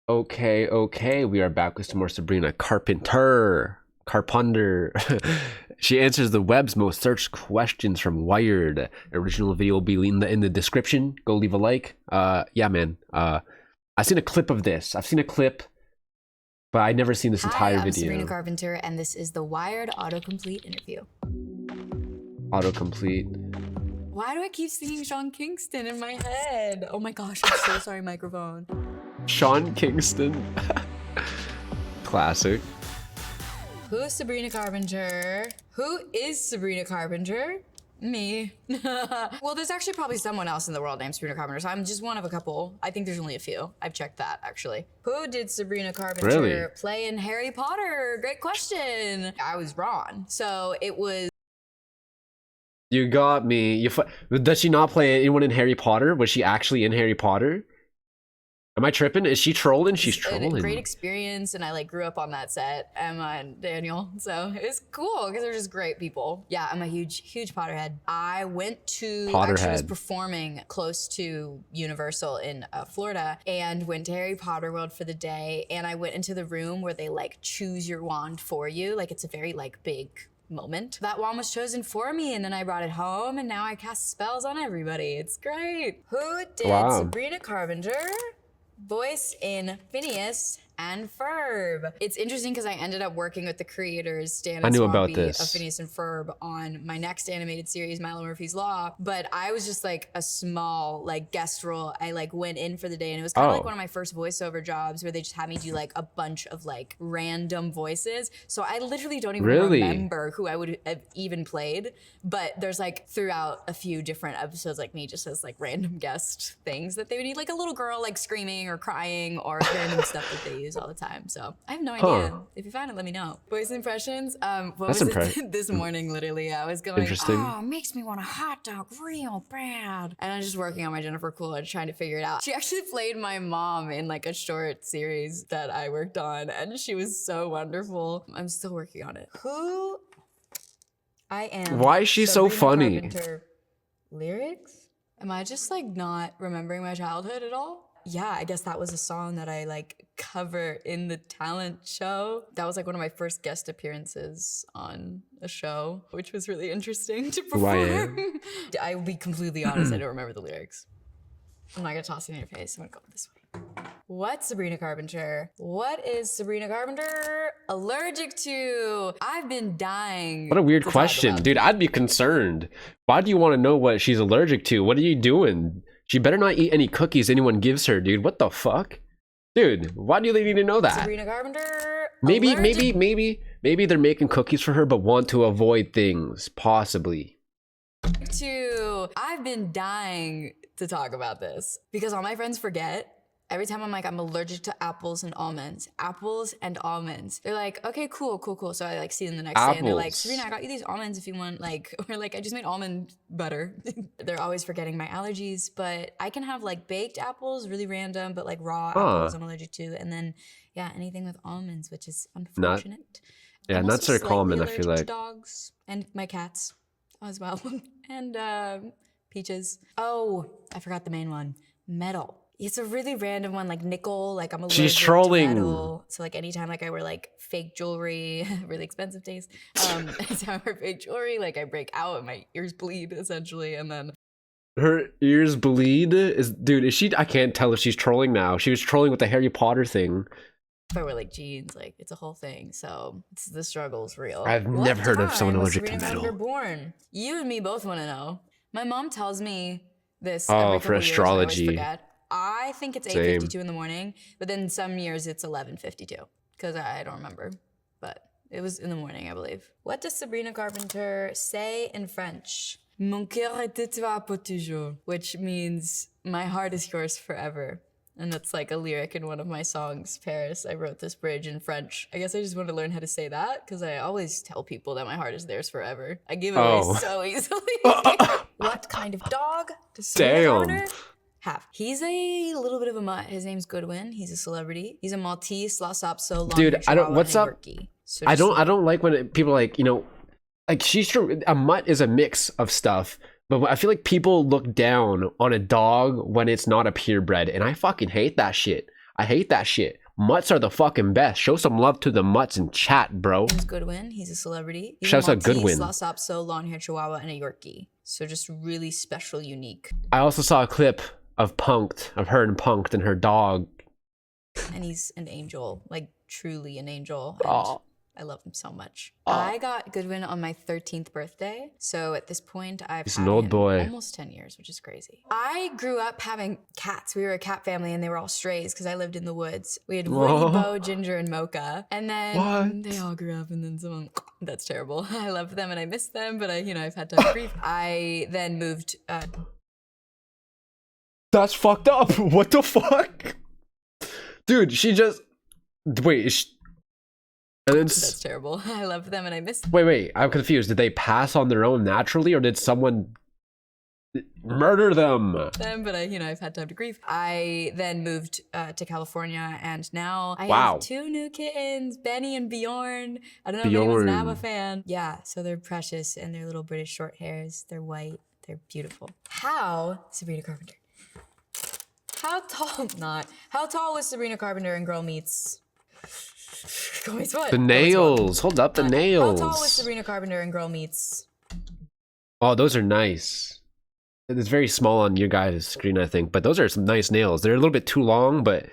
Okay, we are back with some more Sabrina Carpenter. She answers the web's most searched questions from Wired. Original video will be in the description. Go leave a like. Yeah, man. I've seen a clip of this. I've seen a clip, but I've never seen this Hi, entire I'm video. Sabrina Carpenter, and this is the Wired autocomplete interview. Autocomplete. Why do I keep singing Sean Kingston in my head? Oh my gosh, I'm so sorry, microphone. Sean Kingston. Classic. Who's Sabrina Carpenter? Who is Sabrina Carpenter? Me. Well, there's actually probably someone else in the world named Sabrina Carpenter, so I'm just one of a couple. I think there's only a few. I've checked that, actually. Who did Sabrina Carpenter play in Harry Potter? Great question. I was wrong. So it was... You got me. Does she not play anyone in Harry Potter? Was she actually in Harry Potter? Am I tripping? Is she trolling? She's trolling. A great experience, and I like grew up on that set, Emma and Daniel, so it was cool because they're just great people. Yeah, I'm a huge Potterhead. I went to, actually was performing close to Universal in Florida, and went to Harry Potter World for the day, and I went into the room where they like choose your wand for you. Like it's a very like big moment. That wand was chosen for me, and then I brought it home, and now I cast spells on everybody. It's great. Who did Sabrina Carpenter voice in Phineas and Ferb? It's interesting because I ended up working with the creators, Stan and Swampy, of Phineas and Ferb on my next animated series, Milo Murphy's Law, but I was just like a small like guest role. I like went in for the day, and it was kind of like one of my first voiceover jobs where they just had me do like a bunch of like random voices. So I literally don't even remember who I would have even played, but there's like throughout a few different episodes like me just as like random guest things that they would need, like a little girl like screaming or crying or random stuff that they use all the time. So I have no idea. If you find it, let me know. Voice impressions. What was it this morning? Literally, I was going, oh, it makes me want a hot dog real bad. And I was just working on my Jennifer Coolidge, trying to figure it out. She actually played my mom in like a short series that I worked on, and she was so wonderful. I'm still working on it. Who I am. Why is she so funny? Carpenter lyrics? Am I just like not remembering my childhood at all? Yeah, I guess that was a song that I like cover in the talent show. That was like one of my first guest appearances on a show, which was really interesting to perform. I will be completely honest, I don't remember the lyrics. I'm not gonna toss it in your face, I'm gonna go this way. What's Sabrina Carpenter? What is Sabrina Carpenter allergic to? I've been dying. What a weird question, dude. I'd be concerned. Why do you want to know what she's allergic to? What are you doing? She better not eat any cookies anyone gives her, dude. What the fuck? Dude, why do they need to know that? Sabrina Carpenter. Maybe they're making cookies for her, but want to avoid things, possibly. I've been dying to talk about this because all my friends forget. Every time I'm like, I'm allergic to apples and almonds. Apples and almonds. They're like, okay, cool. So I like see them the next day, and they're like, Sabrina, I got you these almonds if you want, like, or like, I just made almond butter. They're always forgetting my allergies, but I can have like baked apples, really random, but like raw apples I'm allergic to. And then, yeah, anything with almonds, which is unfortunate. Nuts are common, I feel like. Dogs and my cats as well. And peaches. Oh, I forgot the main one. Metal. It's a really random one, like nickel. Like I'm allergic to metal. So like anytime like I wear like fake jewelry, really expensive taste. Anytime I wear fake jewelry, like I break out and my ears bleed essentially, and then her ears bleed. Is she? I can't tell if she's trolling now. She was trolling with the Harry Potter thing. If I wear like jeans, like it's a whole thing. So the struggle's real. I've never heard of someone allergic to metal. You're born. You and me both want to know. My mom tells me this. For astrology. I think it's 8:52 in the morning, but then some years it's 11:52 because I don't remember, but it was in the morning, I believe. What does Sabrina Carpenter say in French? Mon cœur est toi pour toujours, which means my heart is yours forever. And that's like a lyric in one of my songs, Paris. I wrote this bridge in French. I guess I just want to learn how to say that because I always tell people that my heart is theirs forever. I give it away so easily. What kind of dog does Sabrina Carpenter have? He's a little bit of a mutt. His name's Goodwin. He's a celebrity. He's a Maltese, Lhasa Apso, long dude, I don't. What's up? So I don't like when people like, you know, like she's true. A mutt is a mix of stuff, but I feel like people look down on a dog when it's not a purebred, and I fucking hate that shit. I hate that shit. Mutts are the fucking best. Show some love to the mutts in chat, bro. James Goodwin, he's a celebrity. He's Shouts a out Goodwin. Lhasa Apso, long-haired Chihuahua, and a Yorkie. So just really special, unique. I also saw a clip of her and Punked and her dog. And he's an angel, like truly an angel. Oh. I love him so much. I got Goodwin on my 13th birthday. So at this point, I've had an old boy. Almost 10 years, which is crazy. I grew up having cats. We were a cat family and they were all strays because I lived in the woods. We had Woody, Bo, Ginger, and Mocha. And then they all grew up and then someone, that's terrible. I loved them and I missed them, but I've had to grief. I then moved. That's fucked up. What the fuck? Dude, she just, wait, that's terrible. I loved them and I missed them. Wait, I'm confused. Did they pass on their own naturally or did someone murder them? But I've had time to grieve. I then moved to California and now I have 2 new kittens, Benny and Bjorn. I don't know if anyone's an ABBA fan. Yeah, so they're precious and they're little British short hairs. They're white. They're beautiful. Sabrina Carpenter. How tall was Sabrina Carpenter in Girl Meets? The nails. Hold up, the nails. How tall was Sabrina Carpenter in Girl Meets? Oh, those are nice. It's very small on your guys' screen, I think, but those are some nice nails. They're a little bit too long, but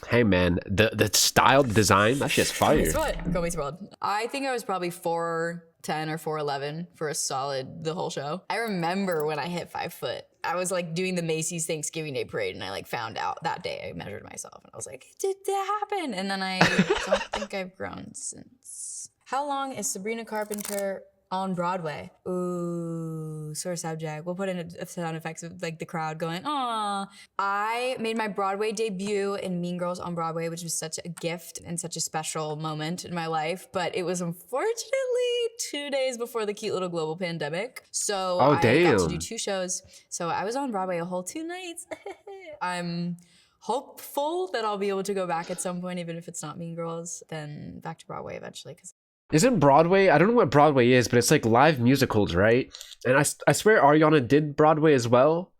hey, man, the style, the design, that shit's fire. Girl Meets World. I think I was probably 4'10" or 4'11" for a solid the whole show. I remember when I hit 5 foot. I was like doing the Macy's Thanksgiving Day parade and I like found out that day. I measured myself and I was like, did that happen? And then I don't think I've grown since. How long is Sabrina Carpenter on Broadway? Ooh, sore subject. We'll put in a sound effects of like the crowd going, aw. I made my Broadway debut in Mean Girls on Broadway, which was such a gift and such a special moment in my life. But it was unfortunately 2 days before the cute little global pandemic. So I got to do 2 shows. So I was on Broadway a whole 2 nights. I'm hopeful that I'll be able to go back at some point, even if it's not Mean Girls, then back to Broadway eventually. Isn't Broadway, I don't know what Broadway is, but it's like live musicals, right? And I swear Ariana did Broadway as well.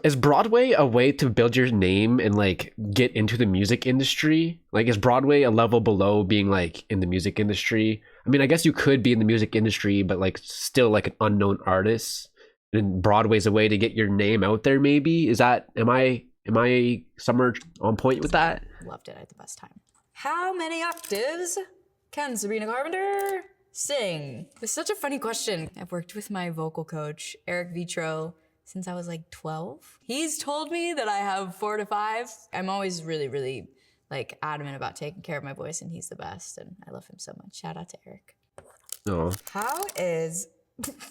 Is Broadway a way to build your name and like get into the music industry? Like, is Broadway a level below being like in the music industry? I mean, I guess you could be in the music industry, but like still like an unknown artist. And Broadway's a way to get your name out there, maybe? Am I somewhere on point with that? Loved it. I had the best time. How many octaves can Sabrina Carpenter sing? It's such a funny question. I've worked with my vocal coach, Eric Vitro, since I was like 12. He's told me that I have 4 to 5. I'm always really, really like adamant about taking care of my voice and he's the best and I love him so much. Shout out to Eric. Oh. How is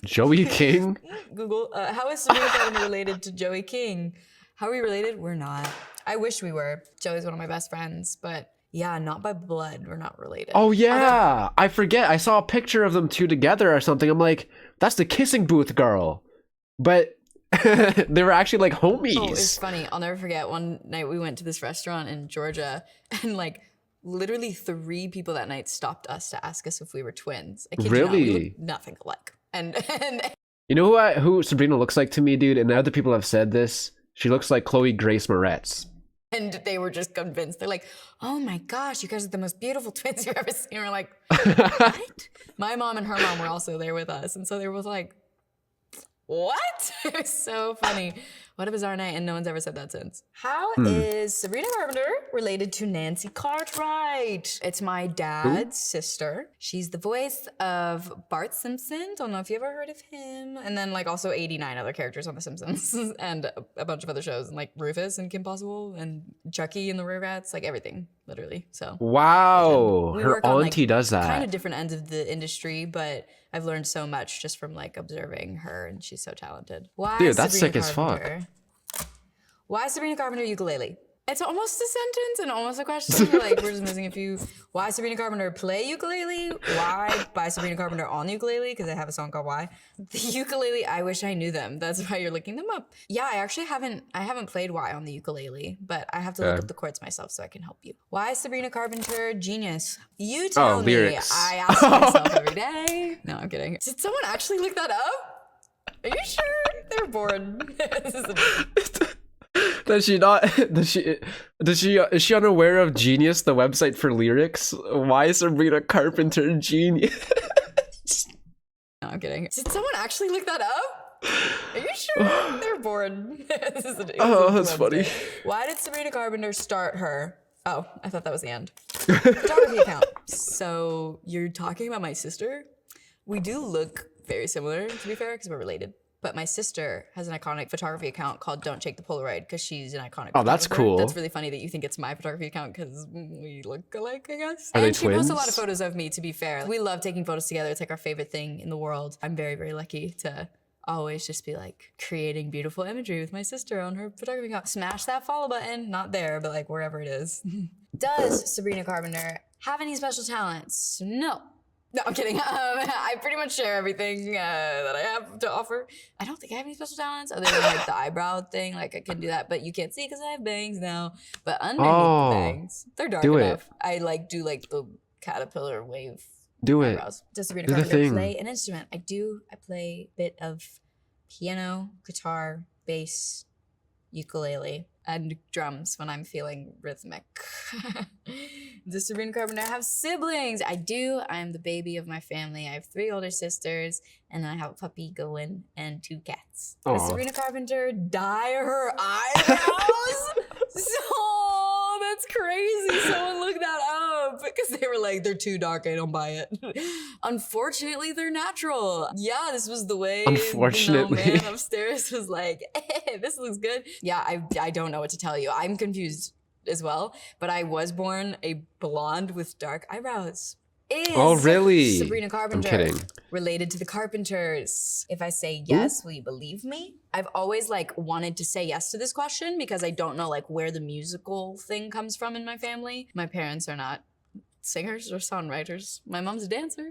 Joey King? Google, how is Sabrina Carpenter related to Joey King? How are we related? We're not. I wish we were. Joey's one of my best friends, but yeah, not by blood. We're not related. Oh, yeah. I forget. I saw a picture of them 2 together or something. I'm like, that's the kissing booth girl. But they were actually like homies. Oh, it's funny. I'll never forget. One night we went to this restaurant in Georgia and like literally 3 people that night stopped us to ask us if we were twins. I kid you not, we look nothing alike. And you know who Sabrina looks like to me, dude? And the other people have said this. She looks like Chloe Grace Moretz. And they were just convinced. They're like, oh my gosh, you guys are the most beautiful twins you've ever seen. And we're like, what? My mom and her mom were also there with us. And so they were both like, what? It was so funny. What a bizarre night, and no one's ever said that since. How is Sabrina Carpenter related to Nancy Cartwright? It's my dad's sister. She's the voice of Bart Simpson. Don't know if you ever heard of him. And then like also 89 other characters on The Simpsons and a bunch of other shows, and like Rufus and Kim Possible and Chucky and the Rugrats, like everything, literally. So wow, her auntie does that. Kind of different ends of the industry, but I've learned so much just from like observing her, and she's so talented. Dude, that's sick as fuck. Why Sabrina Carpenter ukulele? It's almost a sentence and almost a question. Like we're just missing a few. Why Sabrina Carpenter play ukulele? Why buy Sabrina Carpenter on ukulele? Because I have a song called Why. The ukulele, I wish I knew them. That's why you're looking them up. Yeah, I actually haven't played Why on the ukulele, but I have to look up the chords myself so I can help you. Why Sabrina Carpenter genius? You tell me. Lyrics. I ask myself every day. No, I'm kidding. Did someone actually look that up? Are you sure? They were bored. Does she not? Is she unaware of Genius, the website for lyrics? Why is Sabrina Carpenter genius? No, I'm kidding. Did someone actually look that up? Are you sure? They're bored. Oh, that's funny. Why did Sabrina Carpenter start her? Oh, I thought that was the end. Photography account. So you're talking about my sister? We do look very similar, to be fair, because we're related. But my sister has an iconic photography account called Don't Shake the Polaroid because she's an iconic Oh, that's cool. That's really funny that you think it's my photography account because we look alike, I guess. Are they she twins? posts a lot of photos of me, to be fair. We love taking photos together. It's like our favorite thing in the world. I'm very, very lucky to always just be like creating beautiful imagery with my sister on her photography account. Smash that follow button. Not there, but like wherever it is. Does Sabrina Carpenter have any special talents? No. No, I'm kidding. I pretty much share everything that I have to offer. I don't think I have any special talents other than like the eyebrow thing. Like I can do that, but you can't see because I have bangs now. But underneath the bangs, they're dark enough. I like do like the caterpillar wave. Do eyebrows. it. Does Sabrina Carpenter play an instrument? I do. I play a bit of piano, guitar, bass, ukulele, and drums when I'm feeling rhythmic. Does Sabrina Carpenter have siblings? I do. I'm the baby of my family. I have 3 older sisters, and then I have a puppy going and 2 cats. Does Sabrina Carpenter dye her eyebrows? So that's crazy. Someone looked that up because they were like, they're too dark. I don't buy it. Unfortunately, they're natural. Yeah, this was the way. Unfortunately, the man upstairs was like, hey, this looks good. Yeah, I don't know what to tell you. I'm confused as well, but I was born a blonde with dark eyebrows. Is really? Sabrina Carpenter related to the Carpenters? If I say yes, will you believe me? I've always like wanted to say yes to this question because I don't know like where the musical thing comes from in my family. My parents are not singers or songwriters. My mom's a dancer,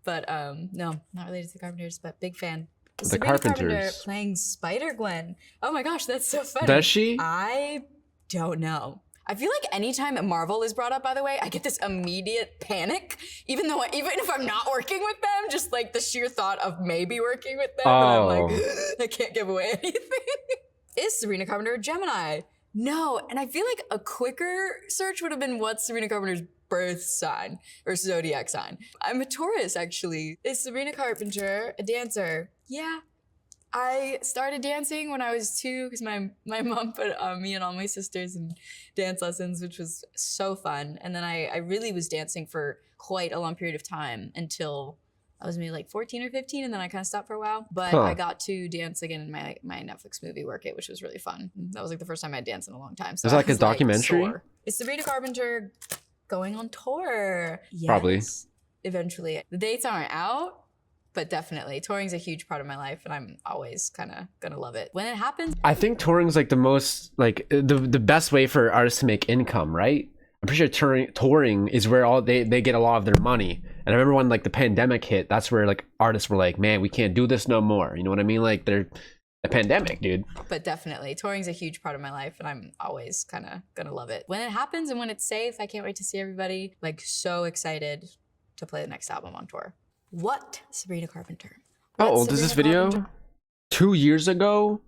but no, not related to the Carpenters, but big fan. The Carpenters Carpenter playing Spider-Gwen. Oh my gosh, that's so funny. Does she? I don't know. I feel like anytime Marvel is brought up, by the way, I get this immediate panic, even if I'm not working with them, just like the sheer thought of maybe working with them, and I'm like, I can't give away anything. Is Sabrina Carpenter a Gemini? No, and I feel like a quicker search would have been what's Sabrina Carpenter's birth sign or zodiac sign. I'm a Taurus, actually. Is Sabrina Carpenter a dancer? Yeah. I started dancing when I was 2 because my mom put me and all my sisters in dance lessons, which was so fun. And then I really was dancing for quite a long period of time until I was maybe like 14 or 15, and then I kind of stopped for a while. But I got to dance again in my Netflix movie Work It, which was really fun. That was like the first time I danced in a long time. So is that like a documentary? Like, is Sabrina Carpenter going on tour? Yes, probably. Eventually. The dates aren't out. But definitely, touring's a huge part of my life, and I'm always kind of gonna love it when it happens. I think touring's like the most, like the best way for artists to make income, right? I'm pretty sure touring is where all they get a lot of their money. And I remember when like the pandemic hit, that's where like artists were like, man, we can't do this no more. You know what I mean? Like they're a pandemic, dude. But definitely, touring's a huge part of my life, and I'm always kind of gonna love it when it happens and when it's safe. I can't wait to see everybody. Like so excited to play the next album on tour. What Sabrina Carpenter? How old is this video? Carpenter? 2 years ago?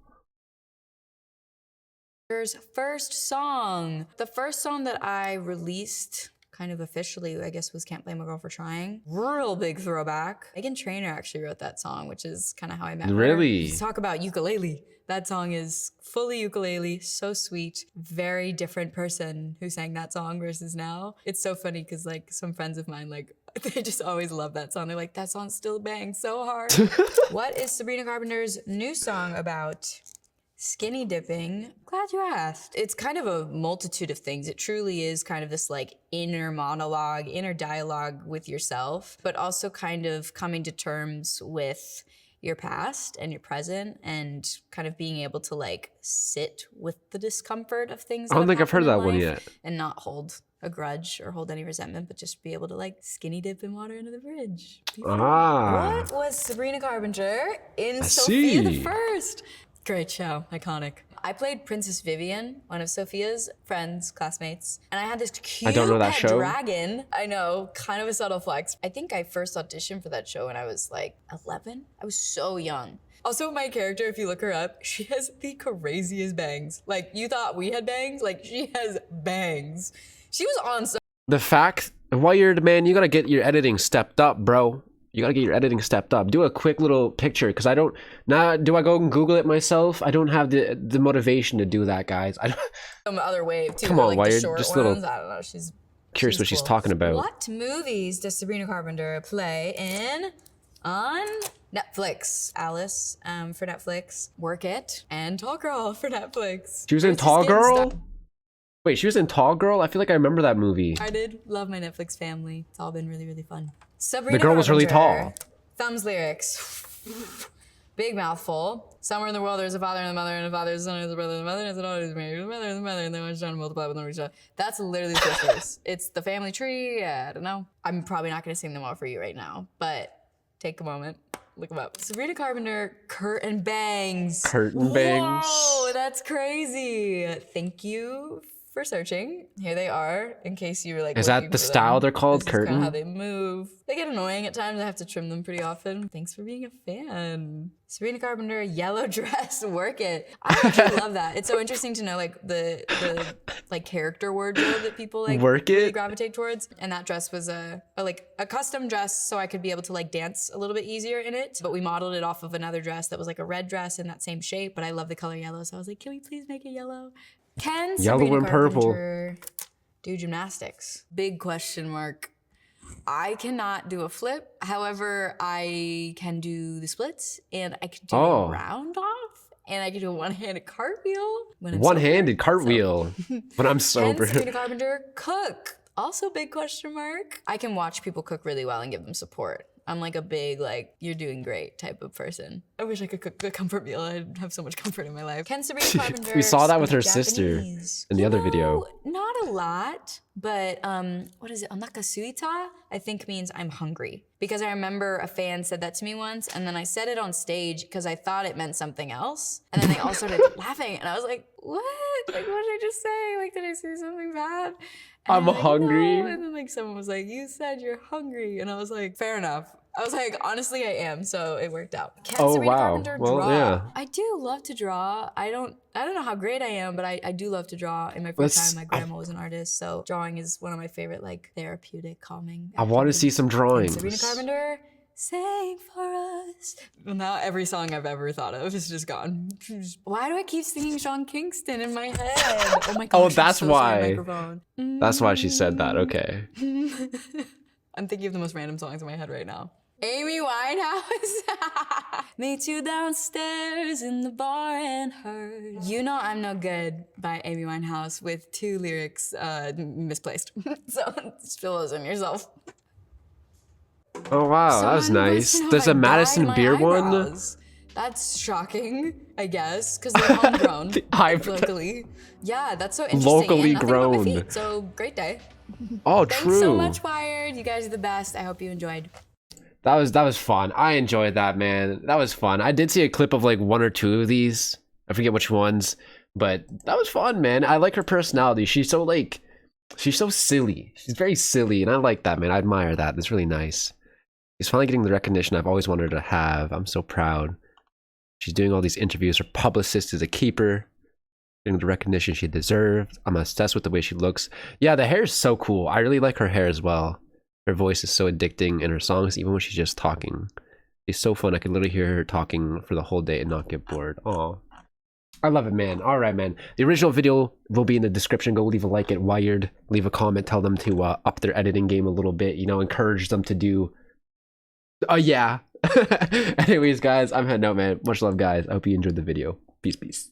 First song. The first song that I released kind of officially, I guess, was Can't Blame a Girl for Trying. Real big throwback. Meghan Trainor actually wrote that song, which is kind of how I met her. Really? Let's talk about ukulele. That song is fully ukulele, so sweet. Very different person who sang that song versus now. It's so funny because like some friends of mine, like they just always love that song. They're like, that song still bangs so hard. What is Sabrina Carpenter's new song about? Skinny dipping. Glad you asked. It's kind of a multitude of things. It truly is kind of this like inner monologue, inner dialogue with yourself, but also kind of coming to terms with your past and your present and kind of being able to like sit with the discomfort of things. I don't think I've heard that one yet. And not hold a grudge or hold any resentment, but just be able to like skinny dip in water into the fridge. What was Sabrina Carpenter in Sophia the First? Great show, iconic. I played Princess Vivian, one of Sophia's friends, classmates, and I had this cute I don't know that show. Dragon. I know, kind of a subtle flex. I think I first auditioned for that show when I was like 11. I was so young. Also, my character, if you look her up, she has the craziest bangs. Like, you thought we had bangs? Like, she has bangs. She was on so. The fact, Wired, man, you gotta get your editing stepped up, bro. You gotta get your editing stepped up. Do a quick little picture, because I don't. Now, do I go and Google it myself? I don't have the motivation to do that, guys. I don't. Some other wave too. Come on, like Wired. the short Just ones. little. I don't know. She's Curious what she's cool. talking about. What movies does Sabrina Carpenter play in on Netflix? Alice for Netflix. Work It and Tall Girl for Netflix. She was in Tall Girl? Wait, she was in Tall Girl? I feel like I remember that movie. I did love my Netflix family. It's all been really, really fun. Sabrina The girl was really Carpenter. tall. Thumbs lyrics. Big mouthful. Somewhere in the world there's a father and a mother, and a father is a son, and a brother, and a mother, and a daughter is married, and a mother, and a mother, and they want to try to multiply with no reach out. That's literally the first verse. It's the family tree. I don't know. I'm probably not going to sing them all for you right now, but take a moment. Look them up. Sabrina Carpenter, Curtain Bangs. Curtain Bangs. Whoa, that's crazy. Thank you for searching. Here they are, in case you were like, is that the style they're called? This Curtain? is how they move. They get annoying at times. I have to trim them pretty often. Thanks for being a fan. Sabrina Carpenter, yellow dress, work it. I actually love that. It's so interesting to know like the like character wardrobe that people like work really it gravitate towards. And that dress was a custom dress, so I could be able to like dance a little bit easier in it. But we modeled it off of another dress that was like a red dress in that same shape. But I love the color yellow, so I was like, can we please make it yellow? Can yellow Sabrina and purple Carpenter do gymnastics? Big question mark. I cannot do a flip. However, I can do the splits, and I can do a round off, and I can do a one-handed cartwheel. One-handed cartwheel when I'm sober. Can Sabrina Carpenter cook? Also big question mark. I can watch people cook really well and give them support. I'm like a big, like, you're doing great type of person. I wish I could cook a comfort meal. I'd have so much comfort in my life. Can Sabrina Carpenter we saw that with her speak sister Japanese? in the other video. Not a lot, but what is it? Onakasuita, I think means I'm hungry. Because I remember a fan said that to me once, and then I said it on stage because I thought it meant something else. And then they all started laughing, and I was like, what? Like, what did I just say? Like, did I say something bad? And I'm hungry. No. And then like someone was like, you said you're hungry. And I was like, fair enough. I was like, honestly, I am, so it worked out. Can Sabrina Carpenter draw? Yeah. I do love to draw. I don't know how great I am, but I do love to draw. In my free time, my grandma was an artist, so drawing is one of my favorite, like, therapeutic, calming activities. I want to see some drawings. Sabrina Carpenter, sing for us. Well, now every song I've ever thought of is just gone. Why do I keep singing Sean Kingston in my head? Oh my gosh. Oh, that's so why. That's why she said that. Okay. I'm thinking of the most random songs in my head right now. Amy Winehouse. Meet you downstairs in the bar and heard. You Know I'm No Good by Amy Winehouse with 2 lyrics misplaced. So just fill those in yourself. Oh wow, that was nice. There's a Madison Beer one. That's shocking, I guess, because they're homegrown locally. Yeah, that's so interesting. Locally grown. Feet, so great day. Oh, Thanks true. Thanks so much, Wired. You guys are the best. I hope you enjoyed. That was fun. I enjoyed that, man. That was fun. I did see a clip of like 1 or 2 of these. I forget which ones, but that was fun, man. I like her personality. She's so silly. She's very silly, and I like that, man. I admire that. That's really nice. She's finally getting the recognition I've always wanted her to have. I'm so proud. She's doing all these interviews. Her publicist is a keeper. Getting the recognition she deserves. I'm obsessed with the way she looks. Yeah, the hair is so cool. I really like her hair as well. Her voice is so addicting, and her songs, even when she's just talking, it's so fun. I could literally hear her talking for the whole day and not get bored. Aw. I love it, man. All right, man. The original video will be in the description. Go leave a like at Wired. Leave a comment. Tell them to up their editing game a little bit. You know, encourage them to do... yeah. Anyways, guys, I'm heading out, man. Much love, guys. I hope you enjoyed the video. Peace, peace.